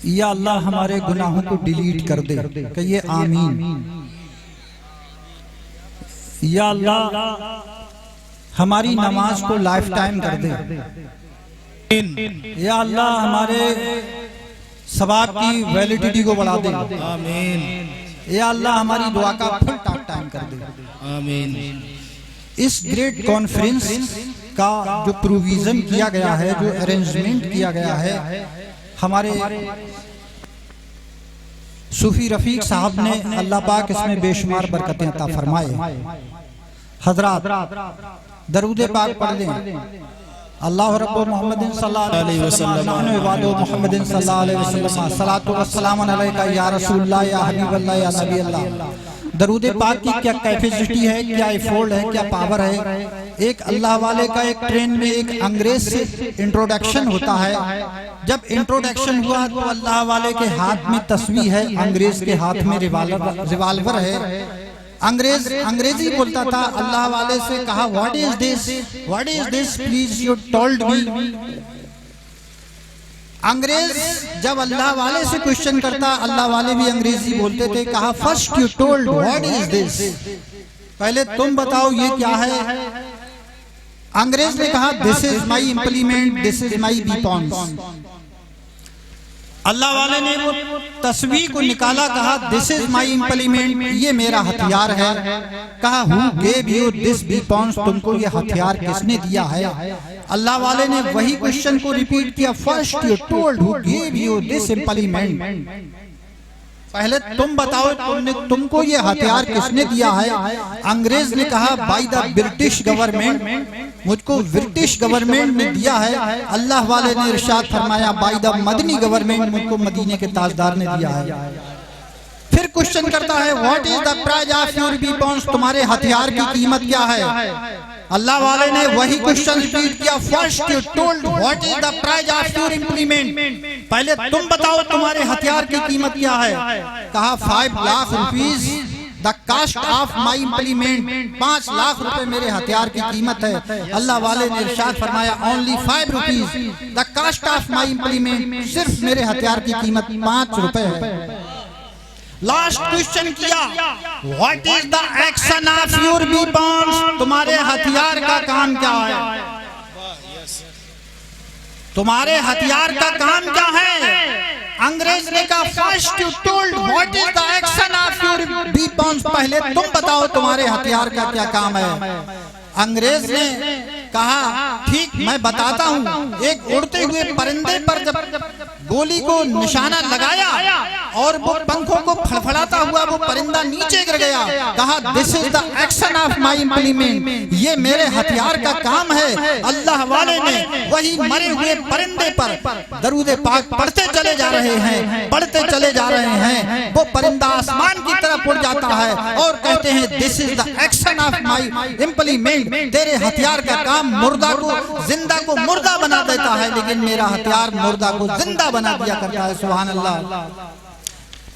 या अल्लाह हमारे गुनाहों को डिलीट कर दे, कहिए आमीन। या अल्लाह हमारी नमाज को लाइफ टाइम कर दे। या अल्लाह हमारे सवाब की वैलिडिटी को बढ़ा दे। आमीन। या अल्लाह हमारी दुआ का फुल टाइम कर दे। आमीन। इस ग्रेट कॉन्फ्रेंस का जो प्रोविजन किया गया है, जो अरेंजमेंट किया गया है, हमारे सूफी रफीक साहब ने, अल्लाह पाक इसमें बेशुमार बरकतें अता फरमाए। हजरात दरूद पाक पढ़ लें। अल्लाह रब्बु मुहम्मदिन सल्लल्लाहु अलैहि वसल्लम वालो मुहम्मदिन सल्लल्लाहु अलैहि वसल्लम सलातो व सलाम अलैका या रसूलल्लाह या हबीबल्लाह या नबी अल्लाह। दरूद पाक की क्या कैपेसिटी है, क्या एफोर्ड है, क्या पावर है। एक अल्लाह वाले का एक ट्रेन में एक अंग्रेज से इंट्रोडक्शन होता है। जब इंट्रोडक्शन हुआ तो अल्लाह वाले के हाथ में तस्वीर है, अंग्रेज के हाथ में रिवाल्वर है। अंग्रेज अंग्रेजी बोलता था। अल्लाह वाले से कहा what is this please you told me. अंग्रेज जब अल्लाह वाले से क्वेश्चन करता, अल्लाह वाले भी अंग्रेजी बोलते थे, कहा first you told what is this, पहले तुम बताओ ये क्या है। अंग्रेज ने कहा this is my implement, this is my weapons. अल्लाह वाले ने वो तस्वीर को निकाला, कहा दिस इज माई इम्प्लीमेंट, ये मेरा हथियार है। कहा who gave you this weapons, तुमको ये हथियार किसने दिया है। अल्लाह वाले ने वही क्वेश्चन को रिपीट किया, first you told who gave you this implement, पहले तुम बताओ तुमको ये हथियार किसने दिया है। अंग्रेज ने कहा बाय द ब्रिटिश गवर्नमेंट, मुझको ब्रिटिश गवर्नमेंट ने दिया है। अल्लाह वाले ने इरशाद फरमाया बाय द मदनी गवर्नमेंट, मुझको मदीने के ताजदार ने दिया है। फिर क्वेश्चन करता है what is the price of your weapons, तुम्हारे हथियार की कीमत क्या है। अल्लाह वाले ने वही क्वेश्चन रिपीट किया, first you told what is the price of your implement, पहले तुम बताओ तुम्हारे हथियार की कीमत क्या है। कहा 5 lakh rupees the cost of my implement, 5 lakh रुपए मेरे हथियार की कीमत है। अल्लाह वाले ने इरशाद फरमाया only 5 rupees the cost of my implement, सिर्फ मेरे हथियार की कीमत 5 रुपए है। लास्ट क्वेश्चन किया what is the action of your weapons, तुम्हारे हथियार का काम क्या है। तुम्हारे हथियार का काम क्या है। अंग्रेज ने कहा first you told what is the action of your weapons, पहले तुम बताओ तुम्हारे हथियार का क्या काम है। अंग्रेज ने कहा ठीक मैं बताता हूँ। एक उड़ते हुए परिंदे पर जब गोली को निशाना लगाया और वो पंखों को फड़फड़ाता हुआ वो परिंदा नीचे गिर गया, कहा this is the action of my implement, ये मेरे हथियार का काम है। अल्लाह वाले ने वही मरे हुए परिंदे पर दरूद पाक पढ़ते चले जा रहे हैं, पढ़ते चले जा रहे हैं। वो परिंदा आसमान की तरफ उड़ जाता है और कहते हैं this is the action of my implement, तेरे हथियार का काम मुर्दा को जिंदा को मुर्दा बना देता है, लेकिन मेरा हथियार मुर्दा को जिंदा बना दिया करता है। सुभान अल्लाह।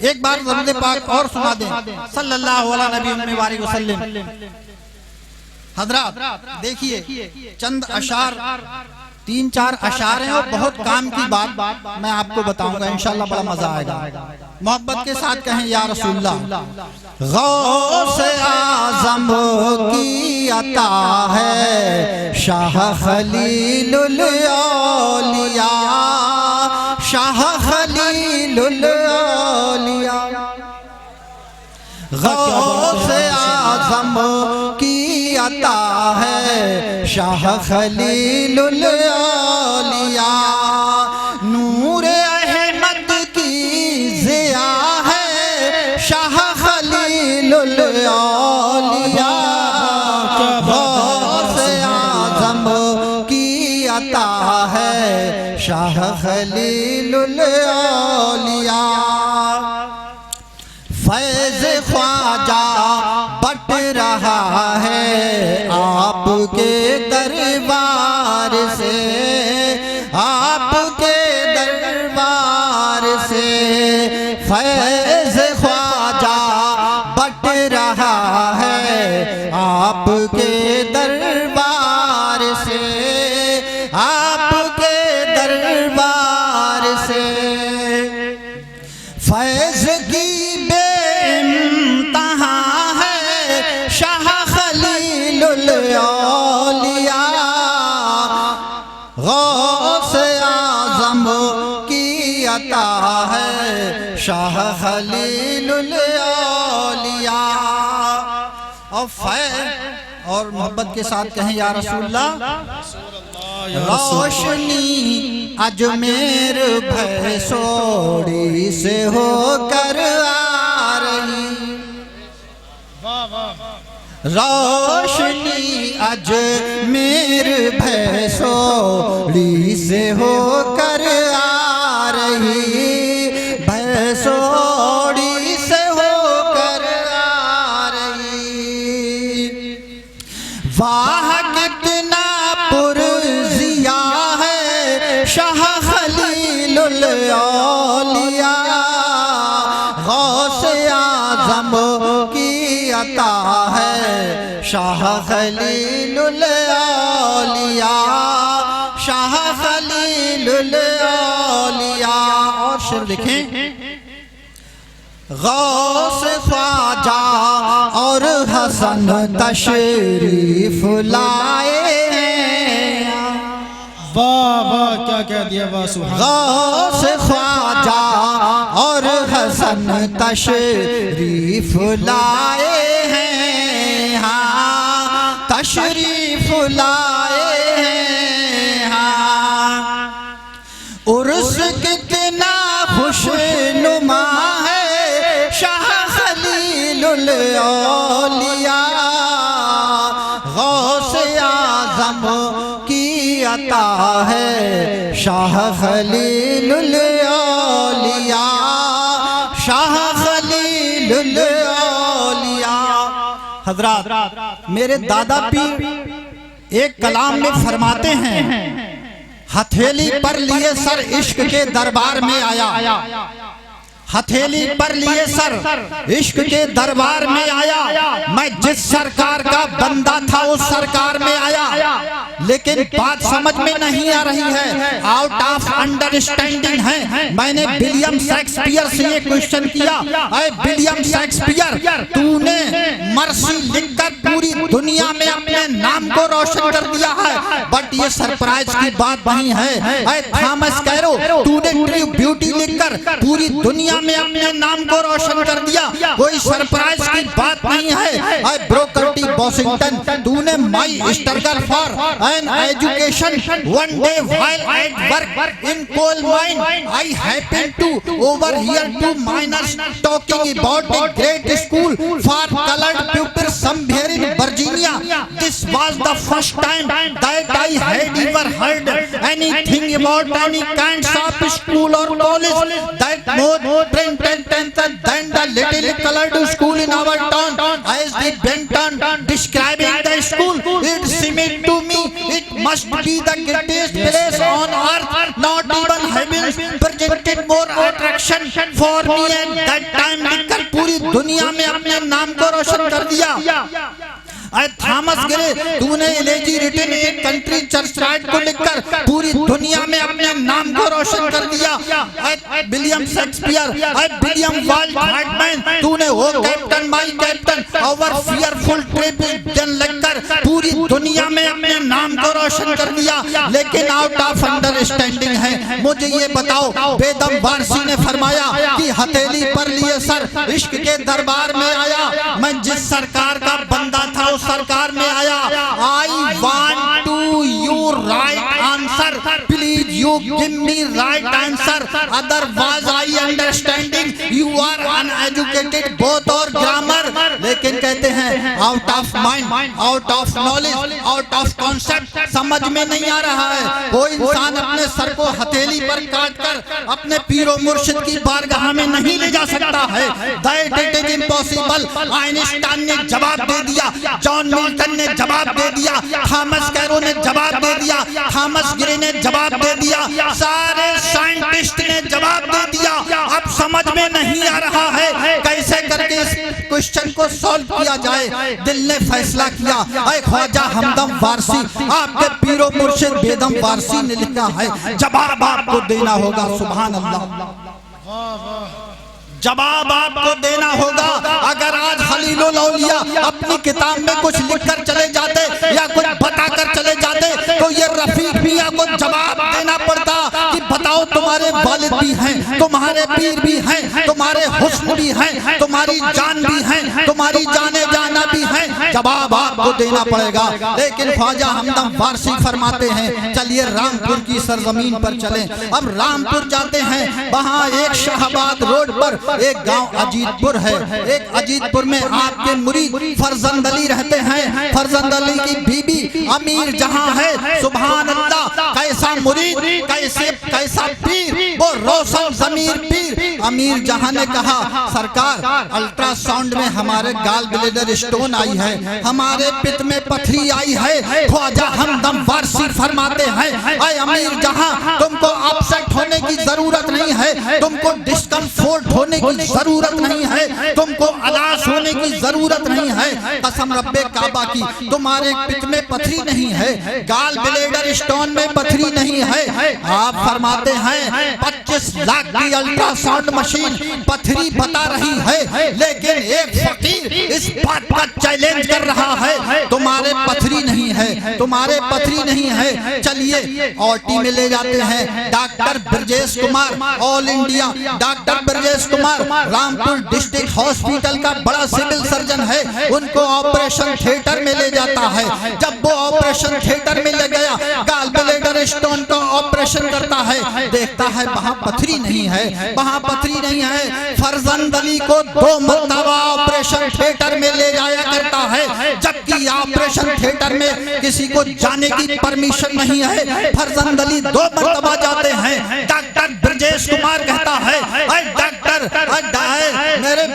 एक बार दरूद पाक और सुना दें सल्लल्लाहु अलैहि वसल्लम। हजरात देखिए चंद अशार, 3-4 अशार हैं और बहुत काम की बात मैं आपको बताऊंगा, इंशाल्लाह बड़ा मजा आएगा। मोहब्बत के साथ कहें या रसूलल्लाह। गौसे आज़म की अता है शाह खलीलुल औलिया, शाह खलीलुल औलिया। गौसे आज़म की अता है शाह खलीलुल औलिया, नूरे अहमद की ज़िया है शाह खलीलुल औलिया। गौसे आज़म की अता है शाह खलीलुल औलिया। फैज़ ख्वाजा बट रहा है आपके दरबार से, आपके दरबार से। फैज़ ख्वाजा बट रहा है आपके दरबार से, आपके दरबार से। फैज की बेइंतहा है शाह खलीलुल औलिया, गौस आज़म की अता है शाह खलीलुल औलिया। और फैज और मोहब्बत के साथ कहें या रसूलल्लाह। रोशनी अजमेर भैंसोड़ी से होकर आ रही, रोशनी अजमेर भैंसोड़ी से होकर आ रही, भैंसोड़ी से होकर आ रही। वाह कितना पुरजिया है शाह खलीलुल औलिया, गौस आज़म की अता है शाह खलीलुल औलिया, शाह खलीलुल औलिया। और शेर लिखें, गौस ख्वाजा और हसन तशरीफ लाए, वाह वाह क्या कह दिया, वाह सुभान। गौस ख्वाजा और हसन तशरीफ लाए हैं, हाँ तशरीफ लाए हैं, हाँ। उर्स कितना खुशनुमा है शाह खलीलुल औलिया, गौस आज़म की अता है शाह खलीलुल औलिया, शाह खलीलुल औलिया। हज़रात, मेरे दादा पीर एक कलाम में फरमाते हैं, हथेली पर लिए सर इश्क के दरबार में आया, हथेली पर लिए सर इश्क के दरबार में आया, मैं जिस सरकार का बंदा था उस सरकार में आया। लेकिन बात समझ में नहीं आ रही है, आउट ऑफ अंडरस्टैंडिंग है। मैंने विलियम शेक्सपियर से ये क्वेश्चन किया, अरे विलियम शेक्सपियर, तूने मर्सी लिखकर पूरी दुनिया में अपने नाम को रोशन कर दिया है, बट ये सरप्राइज की बात नहीं है। अरे थॉमस कैरो, तूने ट्रू ब्यूटी लिखकर पूरी दुनिया में अपने नाम को रोशन कर दिया, कोई सरप्राइज की बात नहीं है। अरे ब्रोकर टी वॉशिंगटन, तूने my struggle for an education one day while at work in coal mine I happened to overhear two miners talking about a great school for coloured people somewhere in Virginia. This was the first time that I had ever heard anything about any kinds of school और college that more than the little colored school in our town. As the Benton describing the school, it seemed to me it must be the greatest place on earth. Not even heaven presented more attraction for me at that time. लिखकर पूरी दुनिया में अपने नाम को रोशन कर दिया। थॉमस ग्रे, तूने एलेजी रिटन एक कंट्री चर्च राइट को लिखकर पूरी दुनिया में अपने नाम को रोशन कर दिया। William Shakespeare, William Walt Whitman, तूने O captain my captain our fearful trip लिखकर पूरी दुनिया में अपने नाम को रोशन कर दिया। लेकिन आउट ऑफ अंडरस्टैंडिंग है। मुझे ये बताओ, बेदम वारसी ने फरमाया कि हथेली पर लिए सर इश्क के दरबार में आया, मैं जिस सरकार का बंदा था उस सरकार में आया। I want to you right answer, please you give me right answer, otherwise I understanding you are uneducated both और ग्रामर। लेकिन कहते हैं out of mind, out of knowledge, out of concept, समझ में नहीं आ रहा है। कोई इंसान अपने सर को हथेली पर काट कर अपने पीरो मुर्शिद की बारगाह में नहीं ले जा सकता है। That it is impossible. Einstein ने जवाब दे दिया, जॉन मिल्टन ने जवाब दे दिया, थॉमस कैरो ने जवाब दे दिया, थॉमस ग्रे ने जवाब दे दिया, सारे साइंटिस्ट ने जवाब दे दिया। अब समझ में नहीं आ रहा है कैसे करके इस क्वेश्चन को सॉल्व किया जाए। दिल ने फैसला किया, ऐ ख्वाजा हमदम वारसी, आपके पीरो मुर्शिद बेदम वारसी ने लिखा है, जवाब आपको देना होगा। सुभान अल्लाह। जवाब आपको देना होगा। अगर आज खलीलुल औलिया अपनी किताब में कुछ लिखकर चले जाते या कुछ बताकर चले जाते तो ये रफीक मियां को जवाब देना पड़ता कि बताओ तुम्हारे वालिद भी हैं, तुम्हारे पीर भी हैं, तुम्हारे हुस्न भी हैं, तुम्हारी जान भी हैं, तुम्हारी जाने जाना भी है, जवाब आपको देना पड़ेगा। लेकिन ख्वाजा हमदम फारसी फरमाते हैं चलिए रामपुर की सरजमीन पर चलें। अब रामपुर जाते हैं, वहाँ एक शाहबाद रोड पर एक गांव अजीतपुर है। एक अजीतपुर में आपके मुरीद फरजंद अली रहते हैं। फरजंद अली की बीबी अमीर जहां है, सुभान अल्लाह, कैसा मुरीद, कैसा पीर, वो रोशन ज़मीर पीर। अमीर जहां ने कहा सरकार अल्ट्रासाउंड में हमारे गाल ब्लेडर स्टोन आई है, हमारे पित्त में पथरी आई है। ख्वाजा हमदम फारसी फरमाते हैं ऐ अमीर जहां तुमको अपसेट होने की जरूरत नहीं है, तुमको डिस्कम्फर्ट होने की जरूरत नहीं है, तुमको अलाश होने की जरूरत नहीं है। कसम रब्बे काबा की तुम्हारे पित्त में पथरी नहीं है, गाल ब्लेडर स्टोन में पथरी नहीं है। आप फरमाते हैं 25 लाख की अल्ट्रासाउंड मशीन पथरी बता रही है, लेकिन एक फकीर इस बात का चैलेंज कर रहा है तुम्हारे पथरी नहीं है, तुम्हारे पथरी नहीं है। चलिए ओटी में ले जाते हैं doctor Brajesh Kumar, all India doctor Brajesh Kumar Rampur district hospital का बड़ा सिविल सर्जन है, उनको ऑपरेशन थिएटर में ले जाता है। जब वो ऑपरेशन थिएटर में ले गया, गाल ब्लेडर स्टोन का ऑपरेशन करता है, देखता है वहाँ पथरी नहीं है, वहाँ पथरी नहीं है। फरजंद अली को 2 मरतबा ऑपरेशन थिएटर में ले जाया करता है, जबकि ऑपरेशन थिएटर में किसी को जाने की परमिशन नहीं है। फरजंद अली 2 मरतबा जाते हैं। डॉक्टर ब्रजेश कुमार कहता है डॉक्टर मेरे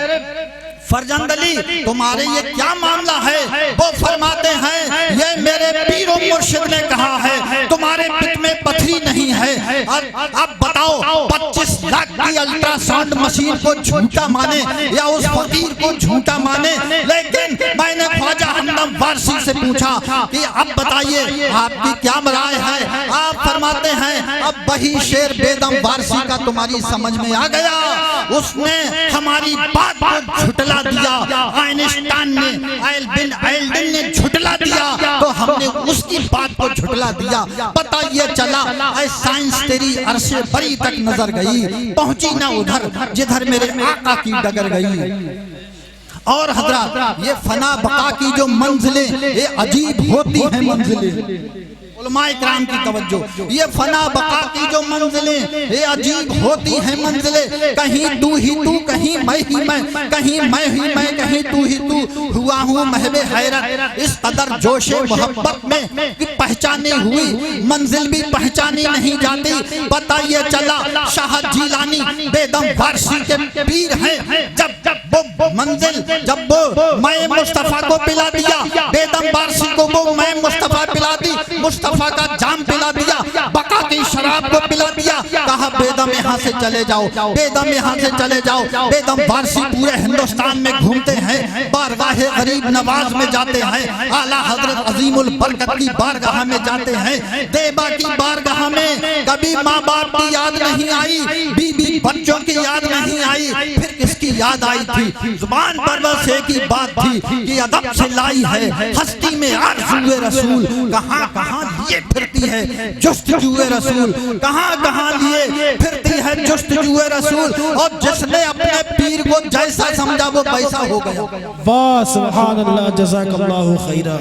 फरजंद अली तुम्हारे ये क्या मामला है? वो फरमाते हैं ये मेरे पीर और मुर्शिद ने कहा है तुम्हारे पित्त में पथरी नहीं है। अब बताओ 25 लाख की अल्ट्रासाउंड मशीन को झूठा माने या उस फकीर को झूठा माने। लेकिन मैंने ख्वाजा हमदम फारसी से पूछा कि अब बताइए आपकी क्या राय है? आप फरमाते हैं अब वही शेर बेदम फारसी का तुम्हारी समझ में आ गया, उसने हमारी बात को झुटला दिया, आइंस्टाइन ने एल्बिन आइंस्टाइन ने झुटला दिया तो हमने उसकी बात को झुटला दिया। पता ये चला ऐ साइंस तेरी अरशे बरी तक नजर गई, पहुंची ना उधर जिधर मेरे आका की डगर गई। और हजरत ये फना बका की जो मंजिलें ये अजीब होती हैं मंजिलें, उलमाए किराम की तवज्जो, ये फना बका की जो मंजिलें ये अजीब होती हैं मंजिलें। कहीं तू ही तू, कहीं मैं ही मैं, कहीं मैं ही मैं, कहीं तू ही तू, हुआ हूँ महबे हैरत। इस कदर जोशे मोहब्बत में कि पहचानी हुई मंजिल भी पहचानी नहीं जाती। पता ये चला शाह जीलानी बेदम फारसी के पीर हैं। जब वो मंजिल, जब वो मैं मुस्तफा को पिला दिया, बेदम फारसी को वो मैं मुस्तफा पिला दी, मुस्तफा का जाम पिला दिया, बका की शराब को पिला दिया, कहा बेदम यहाँ से चले जाओ, बेदम यहाँ से चले जाओ। बेदम फारसी पूरे हिंदुस्तान में घूमते हैं, बारगाहे गरीब नवाज में जाते हैं, आला हजरत अजीमुल बरकत की बारगाह में जाते हैं, देबा की बारगाह में कभी माँ बाप की याद नहीं आई, बीबी बच्चों की याद नहीं आई, फिर किसकी याद आई थी? जुबान पर बस एक ही बात थी कि अदब से लाई है हस्ती में आरज़ूए रसूल। कहाँ कहाँ लिए फिरती है जुस्तजूए रसूल, कहाँ कहाँ लिए फिरती है जुस्तजूए रसूल। और जिसने अपने पीर को जैसा समझा वो वैसा हो गया। वाह सुभान अल्लाह, जज़ाकल्लाहु खैरा।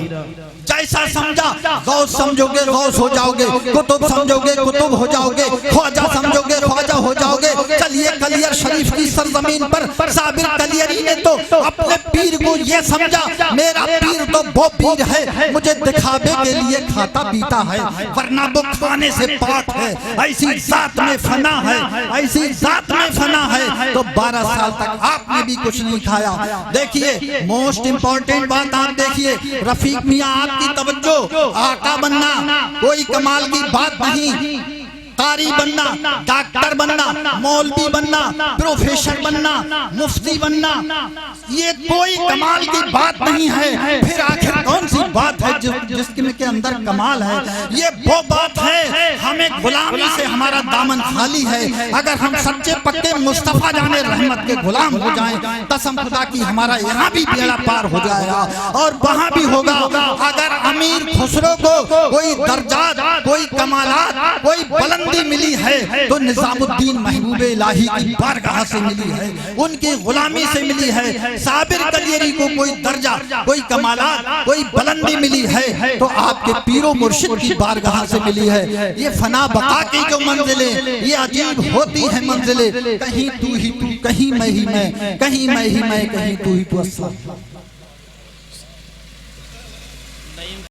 जैसा समझा गौस समझोगे गौस हो जाओगे, कुतुब समझोगे कुतुब हो जाओगे, ख्वाजा समझोगे ख्वाजा हो जाओगे। चलिए कलियर शरीफ की सरजमीन पर साबिर कलियरी ने तो अपने पीर को ये समझा मेरा पीर तो वो पीर है मुझे दिखावे के लिए खाता पीता है, वरना वो खाने से पाक है, ऐसी जात में फना है, ऐसी जात में फना है। तो 12 साल तक आपने भी कुछ नहीं खाया। देखिए मोस्ट इम्पोर्टेंट बात आप देखिए, रफीक मियां की तवज्जो, आका बनना कोई कमाल की बात नहीं, कारी बनना, डॉक्टर बनना, मौलवी बनना, प्रोफेसर बनना, मुफ्ती बनना, ये कोई कमाल की बात नहीं है। फिर आखिर कौन सी बात है जिसके के अंदर कमाल है? ये वो बात है, हमें गुलामी से हमारा दामन खाली है। अगर हम सच्चे पक्के मुस्तफा जाने रहमत के गुलाम हो जाएं, कसम खुदा की हमारा यहाँ भी बेड़ा पार हो जाएगा और वहाँ भी होगा। अगर अमीर खुसरो को कोई दर्जात, कोई कमालात, कोई बुलंदी मिली है तो निजामुद्दीन महबूब इलाही की बारगाह से मिली है, उनकी गुलामी से मिली है। साबिर कलियरी को कोई दर्जा, कोई कमालात, कोई बुलंदी मिली है तो आपके पीरो मुर्शिद की बारगाह से मिली है। ये फना बका की जो मंजिलें, ये अजीब होती है मंजिलें, कहीं तू ही तू, कहीं मैं ही मैं, कहीं मैं ही मैं, कहीं तू ही तू। अस्सलाम।